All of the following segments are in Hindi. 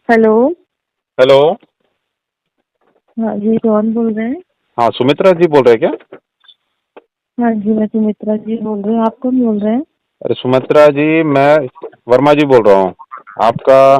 हेलो। हेलो। हाँ जी, कौन बोल रहे हैं? हाँ, सुमित्रा जी बोल रहे हैं क्या? हाँ जी, मैं सुमित्रा जी बोल रही हूँ। आप कौन बोल रहे हैं? अरे सुमित्रा जी, मैं वर्मा जी बोल रहा हूँ, आपका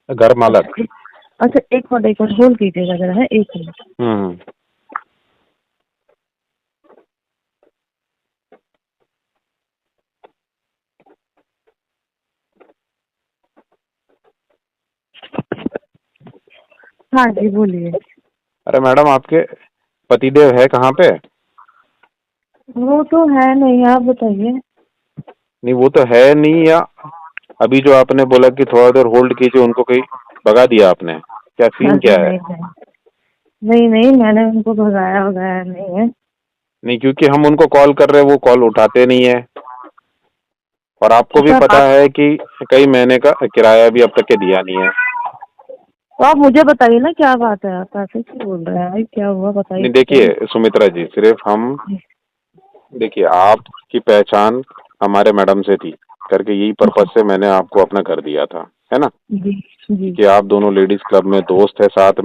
घर अच्छा मालक। अच्छा, एक मिनट होल्ड कीजिएगा जरा, है, एक मिनट। हम्म। हाँ जी, बोलिए। अरे मैडम, आपके पतिदेव है कहाँ पे? वो तो है नहीं, आप बताइए। नहीं, वो तो है नहीं, या अभी जो आपने बोला कि थोड़ा देर होल्ड कीजिए, उनको कहीं भगा दिया आपने? क्या सीन अरे क्या है? नहीं नहीं, नहीं नहीं, मैंने उनको भगाया भगाया नहीं है। नहीं, क्योंकि हम उनको कॉल कर रहे हैं, वो कॉल उठाते नहीं है। और आपको भी अच्छा, पता है कि कई महीने का किराया भी अब तक के दिया नहीं है। तो आप मुझे बताइए ना, क्या बात है? आप ऐसे क्यों बोल रहे हैं भाई? क्या हुआ बताइए नहीं तो देखिए सही। सुमित्रा जी, सिर्फ हम, देखिए आपकी पहचान हमारे मैडम से थी करके, यही पर्पज से मैंने आपको अपना घर दिया था, है ना? जी जी। कि आप दोनों लेडीज क्लब में दोस्त है, साथ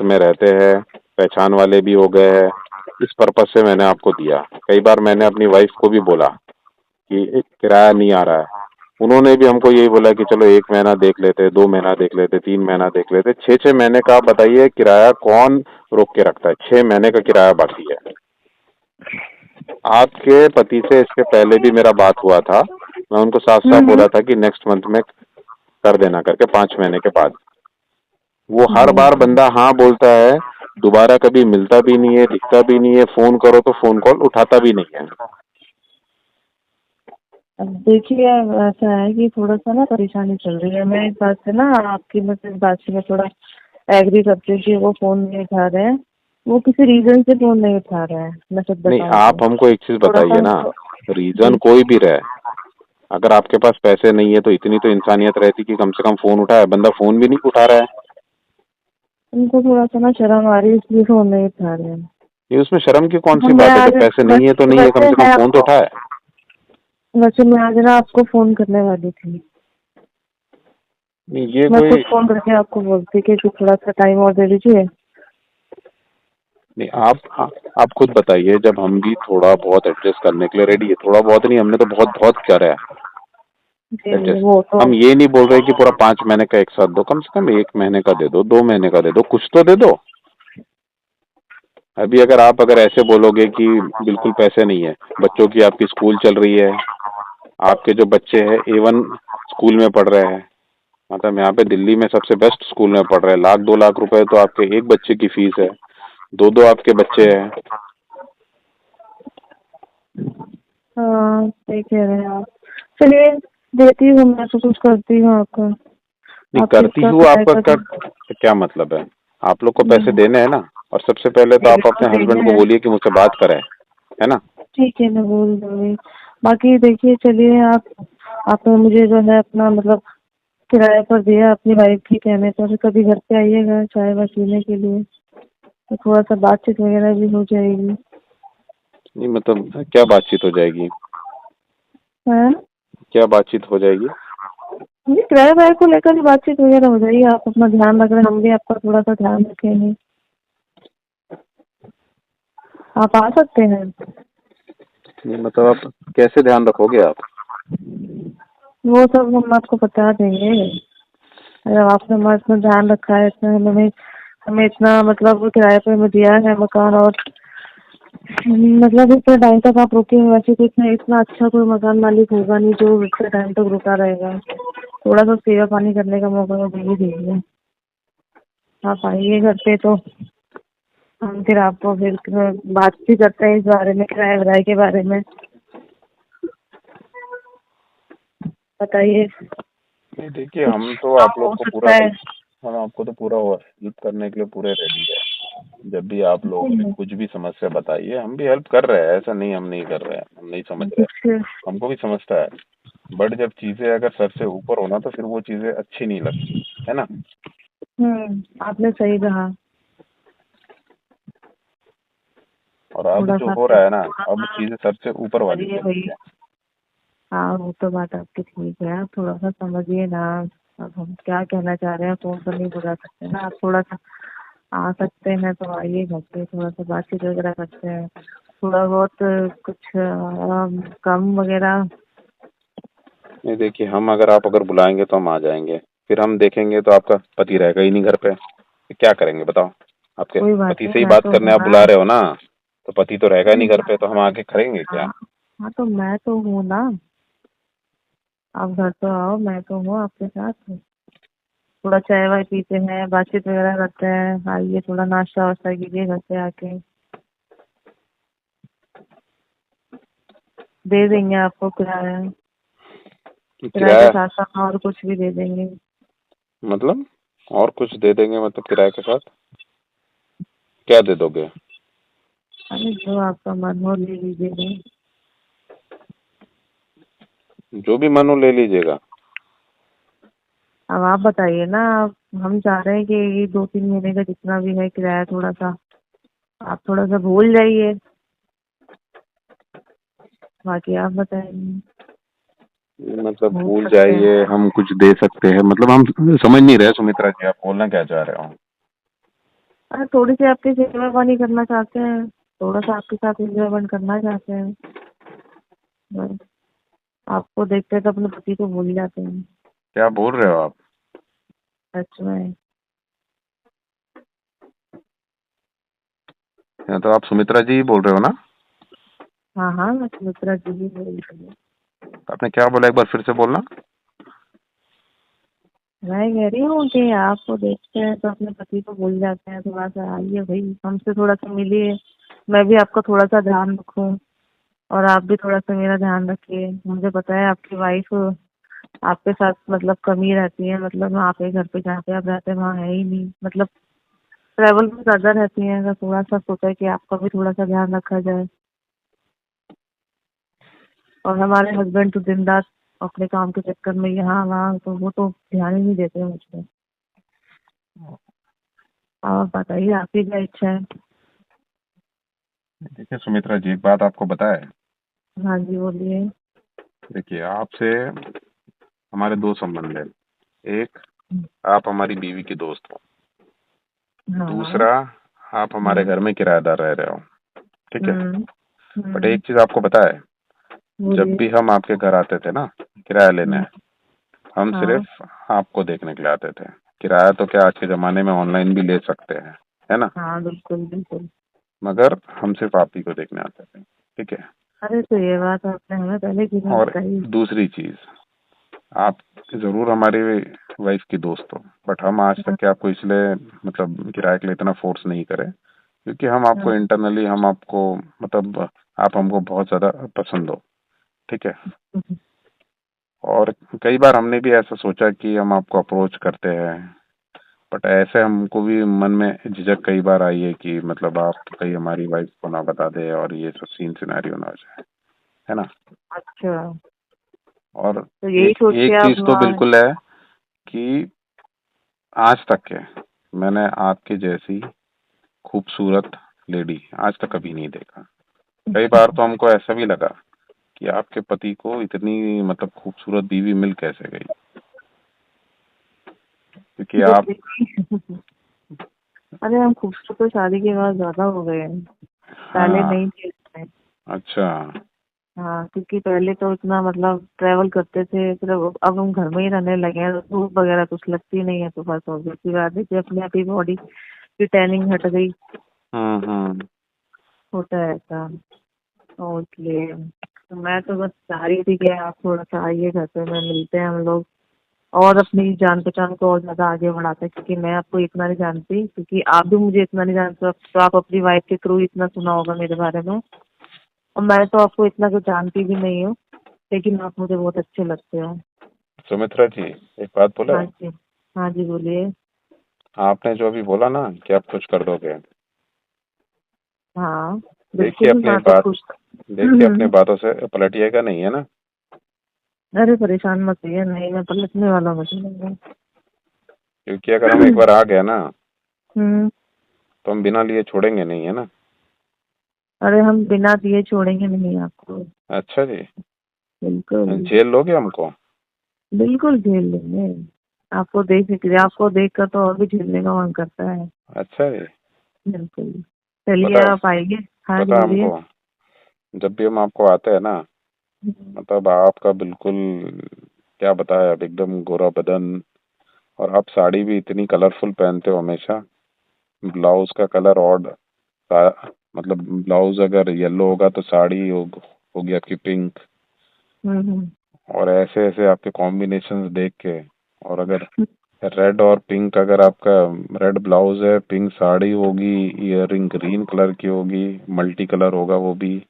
में रहते हैं, पहचान वाले भी हो गए हैं। इस पर्पज से मैंने आपको दिया। कई बार मैंने अपनी वाइफ को भी बोला कि किराया नहीं आ रहा है, उन्होंने भी हमको यही बोला कि चलो 1 महीना देख लेते, 2 महीना देख लेते, 3 महीना देख लेते। 6 6 महीने का आप बताइए, किराया कौन रोक के रखता है? 6 महीने का किराया बाकी है। आपके पति से इसके पहले भी मेरा बात हुआ था, मैं उनको साफ साफ हम्म। बोला था कि नेक्स्ट मंथ में कर देना करके, 5 महीने के बाद। वो हर जी बार जी। बंदा हाँ बोलता है, दोबारा कभी मिलता भी नहीं है, दिखता भी नहीं है, फोन करो तो फोन कॉल उठाता भी नहीं है। अब देखिए, ऐसा है कि थोड़ा सा ना परेशानी चल रही है। मैं इस बात से ना, आपकी मतलब इस बात से मैं थोड़ा एग्री करती हूँ कि वो फोन नहीं उठा रहे हैं। वो किसी रीजन से फोन नहीं उठा रहे हैं, मैं सच नहीं, बताऊँ तो। आप हमको एक चीज थोड़ा सा बताइए ना, उनको। रीजन जी। कोई भी रहे, अगर आपके पास पैसे नहीं है तो इतनी तो इंसानियत रहती कि कम से कम फोन उठाए। बंदा फोन भी नहीं उठा रहा है। उनको थोड़ा सा ना शर्म आ रही है, इसलिए फोन नहीं उठा रहे हैं। ये उसमें शर्म की कौन सी मैं बात है? आज जब पैसे नहीं है तो वैसे नहीं है, कम वैसे से कम मैं फोन तो आपको उठाए। वैसे मैं आज ना आपको फोन करने वाली थी। नहीं, ये मैं खुद कोई, फोन करके आपको बोलती कि थोड़ा सा टाइम और दे दीजिए। नहीं, आप खुद बताइए, जब हम भी थोड़ा बहुत एडजस्ट करने के लिए रेडी है, थोड़ा बहुत नहीं, हमने तो बहुत बहुत करा है जी जी, एडजस्ट। वो तो। हम ये नहीं बोल रहे कि पूरा 5 महीने का एक साथ दो, कम से कम 1 महीने का दे दो, 2 महीने का दे दो, कुछ तो दे दो। अभी अगर ऐसे बोलोगे कि बिल्कुल पैसे नहीं है, बच्चों की आपकी स्कूल चल रही है, आपके जो बच्चे हैं A1 स्कूल में पढ़ रहे हैं, मतलब यहाँ पे दिल्ली में सबसे बेस्ट स्कूल में पढ़ रहे हैं, 1 लाख 2 लाख रुपए तो आपके एक बच्चे की फीस है, दो दो आपके बच्चे हैं। हाँ, सही कह रहे हैं आप। चलिए, देती हूँ, मैं तो कुछ करती हूँ आपका। नहीं, आप करती किसका हूँ किराए आपका का कर, तो क्या मतलब है? आप लोग को पैसे नहीं, देने हैं ना। और सबसे पहले तो आप बिल्कुल अपने हस्बैंड देना को है। बोलिए कि मुझसे बात करें, है ना? ठीक है, मैं बोल दूंगी। बाकी देखिए, चलिए, आपने मुझे जो है अपना मतलब किराए पर दिया अपनी वाइफ के कहने पर। कभी घर पे आइएगा चाय वाय पीने के लिए, तो थोड़ा सा बातचीत वगैरह भी हो जाएगी। नहीं मतलब क्या बातचीत हो जाएगी? हाँ, क्या बातचीत हो जाएगी? ये किराए वाय को लेकर ही बातचीत वगैरह हो जाएगी। आप अपना ध्यान रख रहे हैं, हम भी आपका थोड़ा सा ध्यान रखेंगे। आप आ सकते हैं। नहीं मतलब आप कैसे ध्यान रखोगे आप? वो सब हम आपको बता देंगे। अगर आपने हमारा इतना ध्यान रखा है, इतना हमें हमें इतना मतलब वो किराए पे हमें दिया है मकान, और मतलब इतने टाइम तक आप रुके हैं। वैसे तो इतना इतना अच्छा कोई मकान मालिक होगा नहीं जो इतने टाइम तक रुका रहेगा। थोड़ा सा सेवा पानी करने का मौका तो दे ही दीजिए। आप आइए घर पे, तो हम फिर आपको फिर बात भी करते हैं इस बारे में, किराए विराए के बारे में। बताइए। नहीं देखिए, कुछ हम तो कम आप लोग हो को पूरा सकता है? हेल्प, हम आपको तो पूरा हेल्प करने के लिए पूरे रेडी है। जब भी आप लोग कुछ भी समस्या बताइए, हम भी हेल्प कर रहे हैं, ऐसा नहीं हम नहीं कर रहे हैं, हम नहीं समझ रहे। कुछ। हमको भी समझता है, बट जब चीजें अगर सर से ऊपर होना तो फिर वो चीजें अच्छी नहीं लगती, है ना? आपने सही कहा। और अब थोड़ा जो सा हो रहा है ना, थोड़ा अब सा चीजें सर से ऊपर वाली समझिए चल रही भाई। है। हाँ, वो तो बात आपकी ठीक है। आप थोड़ा सा समझिए ना। अब हम क्या कहना चाह रहे हैं फोन पर नहीं बता सकते ना। आप थोड़ा सा आ सकते हैं तो आइए घर पे, थोड़ा सा बातचीत वगैरह करते हैं, थोड़ा बहुत कुछ कम वगैरह। नहीं देखिए, हम अगर बुलाएंगे तो हम आ जाएंगे, फिर हम देखेंगे तो आपका पति रहेगा ही नहीं घर पे, फिर क्या करेंगे बताओ। आपके कोई बात पति नहीं, से ही मैं बात तो करने हूँ आप ना। बुला रहे हो ना, तो पति तो रहेगा ही अरे नहीं घर पे, तो हम आके करेंगे क्या। हाँ, हाँ तो मैं तो हूँ ना। आप घर तो आओ, मैं तो हूँ आपके साथ। थोड़ा चाय वाय पीते हैं, बातचीत वगैरह करते हैं, आइए थोड़ा नाश्ता वास्ता कीजिए घर पे आके। दे देंगे आपको किराया, किराए के किराया साथ साथ और कुछ भी दे देंगे। मतलब, और कुछ दे देंगे मतलब किराए के साथ क्या दे दोगे। अरे जो आपका मन हो ले लीजिएगा। जो भी मन हो ले लीजिएगा। अब आप बताइए ना। हम चाह रहे हैं कि ये 2-3 महीने का जितना भी है किराया, थोड़ा सा आप थोड़ा सा भूल जाइए, बाकी आप बताइए। मतलब भूल भूल सकते हैं। जाइए, हम कुछ दे सकते हैं मतलब, हम समझ नहीं रहे सुमित्रा जी, आप बोलना क्या चाह रहे हो। अरे थोड़ी सी आपकी सेवा पानी करना चाहते हैं, थोड़ा सा आपके साथ एंजॉयमेंट करना चाहते हैं बस। आपको देखते तो अपने पति को भूल जाते हैं। क्या बोल रहे हो आप। सच में। या तो आप सुमित्रा जी ही बोल रहे हो ना। हाँ हाँ, मैं सुमित्रा जी ही बोल रही हूँ। आपने क्या बोला, एक बार फिर से बोलना। मैं कह रही हूँ कि आपको देखते हैं तो अपने पति को भूल जाते हैं। थोड़ा सा आइए भाई, हमसे थोड़ा सा मिलिए, मैं भी आपका थोड़ा सा ध्यान रखूं और आप भी थोड़ा सा मेरा ध्यान रखिए। मुझे पता है आपकी वाइफ आपके साथ मतलब कम ही रहती है, मतलब आप एक घर पे जहाँ पे आप रहते हैं वहाँ है ही नहीं, मतलब ट्रैवल में ज्यादा रहती है। अगर थोड़ा सा सोचा है कि आपका भी थोड़ा सा ध्यान रखा जाए। और हमारे हस्बैंड तो दिन रात अपने काम के चक्कर में यहाँ वहाँ, तो वो तो ध्यान ही नहीं देते हैं मुझ पे। आप बताइए आपकी क्या इच्छा है। देखिए सुमित्रा जी, एक बात आपको बताए। हाँ जी बोलिए। देखिए, आपसे हमारे दो संबंध है। एक, आप हमारी बीवी की दोस्त हो। हाँ। दूसरा, आप हमारे हम्म। घर में किराएदार रह रहे हो। ठीक है। हम्म। बट एक हम्म। चीज आपको पता है, जब बोलिए। भी हम आपके घर आते थे ना किराया लेने, हम्म। हम हाँ। सिर्फ आपको देखने के लिए आते थे। किराया तो क्या, आज के जमाने में ऑनलाइन भी ले सकते हैं, है ना। हाँ बिल्कुल बिल्कुल। मगर हम सिर्फ आप ही को देखने आते थे। ठीक है। अरे तो ये बात आपने हमें पहले क्यों नहीं और बताई। दूसरी चीज, आप जरूर हमारी वाइफ की दोस्त हो, बट हम आज तक हाँ। के आपको इसलिए मतलब किराए के लिए इतना फोर्स नहीं करे, क्योंकि हम हाँ। आपको इंटरनली, हम आपको मतलब आप हमको बहुत ज्यादा पसंद हो। ठीक है। और कई बार हमने भी ऐसा सोचा कि हम आपको अप्रोच करते हैं, बट ऐसे हमको भी मन में झिझक कई बार आई है कि मतलब आप कहीं हमारी वाइफ को ना बता दे और ये सब सीन सिनेरियो ना हो जाए, है ना। अच्छा, और तो यही एक सोच एक के आप चीज तो वहाँ। बिल्कुल है कि आज तक के मैंने आपके जैसी खूबसूरत लेडी आज तक कभी नहीं देखा। कई बार तो हमको ऐसा भी लगा कि आपके पति को इतनी मतलब खूबसूरत बीवी मिल कैसे गई, क्योंकि आप। अरे हम खूबसूरत तो शादी के बाद ज्यादा हो गए हैं, पहले हाँ। नहीं थे इतने। अच्छा। हाँ क्योंकि पहले तो इतना मतलब ट्रेवल करते थे, फिर अब हम घर में ही रहने लगे हैं तो धूप वगैरह कुछ लगती नहीं है, तो बस ऑब्वियस सी बात है कि अपने आप ही बॉडी की टैनिंग हट गई। हम्म। होता है ऐसा। और इसलिए तो मैं तो बस चाह रही थी कि आप थोड़ा सा आइए घर पे, मैं मिलते हैं हम लोग और अपनी जान पहचान को और ज्यादा आगे बढ़ाते हैं। क्योंकि मैं आपको इतना नहीं जानती, क्योंकि आप भी मुझे इतना नहीं जानते, तो आप अपनी वाइफ के थ्रू इतना सुना होगा मेरे बारे में। और मैं तो आपको इतना कुछ जानती भी नहीं हूँ, लेकिन आप मुझे बहुत अच्छे लगते हो। सुमित्रा जी, एक बात बोले। हाँ जी। हाँ जी बोलिए। आपने जो अभी बोला ना कि आप कुछ कर दोगे, हाँ देखिए बिल्कुल, अपनी मैं तो बात, खुश। देखिए अपनी बातों से पलटिएगा नहीं, है ना। अरे परेशान मत होइए, नहीं मैं पलटने वाला मुझे नहीं है। क्योंकि अगर हम एक बार आ गए ना, हम्म। तो हम बिना लिए छोड़ेंगे नहीं, है ना। अरे हम बिना दिए छोड़ेंगे नहीं आपको। अच्छा जी। बिल्कुल। जेल लोगे हमको। बिल्कुल झेल लेंगे। आपको देख कर तो और भी झेलने का मन करता है। अच्छा है। बिल्कुल। चलिए पता आप आइए। हाँ जी पता बोलिए। हमको, जब भी हम आपको आते हैं ना, मतलब आपका बिल्कुल, क्या बताया, अब एकदम गोरा बदन, और आप साड़ी भी इतनी कलरफुल पहनते हो हमेशा। ब्लाउज का कलर ऑड, मतलब ब्लाउज अगर येलो होगा तो साड़ी होगी आपकी पिंक। हम्म। और ऐसे ऐसे आपके कॉम्बिनेशंस देख के, और अगर रेड और पिंक, अगर आपका रेड ब्लाउज है, पिंक साड़ी होगी, ईयरिंग ग्रीन कलर की होगी, मल्टी कलर होगा वो भी,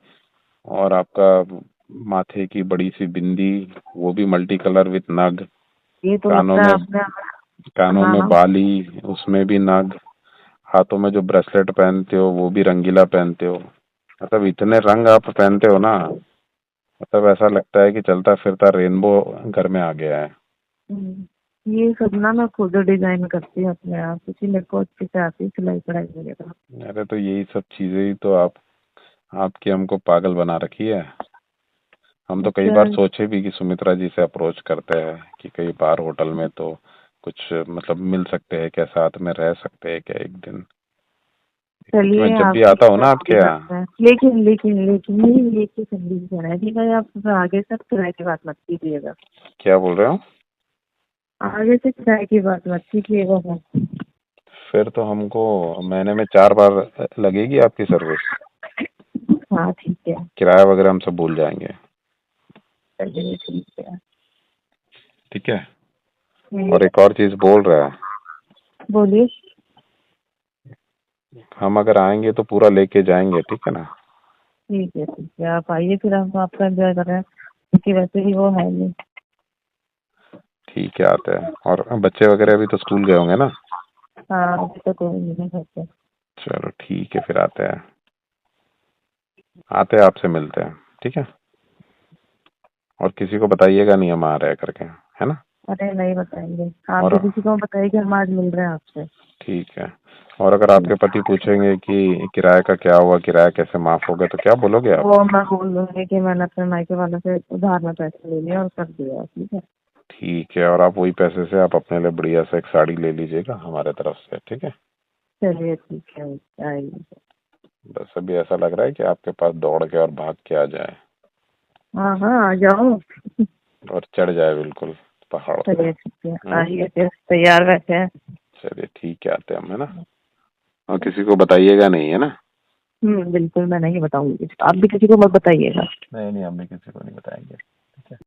और आपका माथे की बड़ी सी बिंदी, वो भी मल्टी कलर विथ नग, ये तो कानों लगता है में आपने। कानों हाँ में हाँ। बाली, उसमें भी नग, हाथों में जो ब्रेसलेट पहनते हो वो भी रंगीला पहनते हो। मतलब इतने रंग आप पहनते हो ना, मतलब ऐसा लगता है कि चलता फिरता रेनबो घर में आ गया है। ये सब ना मैं खुद डिजाइन करती हूँ अपने आप, क्योंकि मेरे को अच्छे से आती है सिलाई कढ़ाई वगैरह। अरे तो यही सब चीजें ही तो आपकी हमको पागल बना रखी है। हम तो कई अच्छा। बार सोचे भी कि सुमित्रा जी से अप्रोच करते हैं कि कई बार होटल में तो कुछ मतलब मिल सकते हैं क्या, साथ में रह सकते हैं क्या एक दिन, क्योंकि मैं चलिए जब भी आपकी आता हूँ ना तरफ आपके दे यहाँ। सकते हैं, लेकिन ये एक ही कंडीशन है कि भाई आप आगे से किराए की बात मत कीजिएगा। क्या बोल रहे हो? आगे से किराए की बात मत कीजिएगा सर। फिर तो हमको महीने में 4 बार लगेगी आपकी सर्विस। हाँ ठीक है। किराया वगैरह हम सब भूल जाएंगे। चलिए ठीक है। ठीक है। और एक और चीज बोल रहा है, बोलिए। हम अगर आएंगे तो पूरा लेके जाएंगे, ठीक है ना? ठीक है आप आइए, फिर हम आपका एंजॉय कर रहे हैं, क्योंकि वैसे भी वो है नहीं। ठीक है, आते हैं। और बच्चे वगैरह भी तो स्कूल गए होंगे ना? हाँ अभी तो कोई नहीं है घर पे। चलो ठीक है, फिर आते हैं, आपसे मिलते हैं, ठीक है? और किसी को बताइएगा नहीं हम आ रहे हैं करके, है ना? अरे नहीं बताएंगे, आप और भी किसी को बताइए कि हम आज मिल रहे हैं आपसे। ठीक है। और अगर आपके पति पूछेंगे कि किराए का क्या हुआ, किराया कैसे माफ हो गया, तो क्या बोलोगे आप? वो मैं बोल दूंगी कि मैंने अपने मायके वालों से उधार में पैसे ले लिया और कर दिया, ठीक है। ठीक है। और आप वही पैसे से आप अपने लिए बढ़िया से एक साड़ी ले लीजिएगा हमारे तरफ से, ठीक है? चलिए ठीक है, आइए। बस अभी ऐसा लग रहा है कि आपके पास दौड़ के और भाग के आ जाए, हाँ हाँ आ जाओ। और चढ़ जाए बिल्कुल पहाड़ पे। चलिए ठीक है, आइए फिर तैयार बैठे हैं। चलिए ठीक है, आते हैं हम, है ना? और किसी को बताइएगा नहीं, है ना? बिल्कुल मैं नहीं बताऊंगी, आप भी ठीक। किसी को मत बताइएगा। नहीं नहीं, हम भी किसी को नहीं बताएंगे।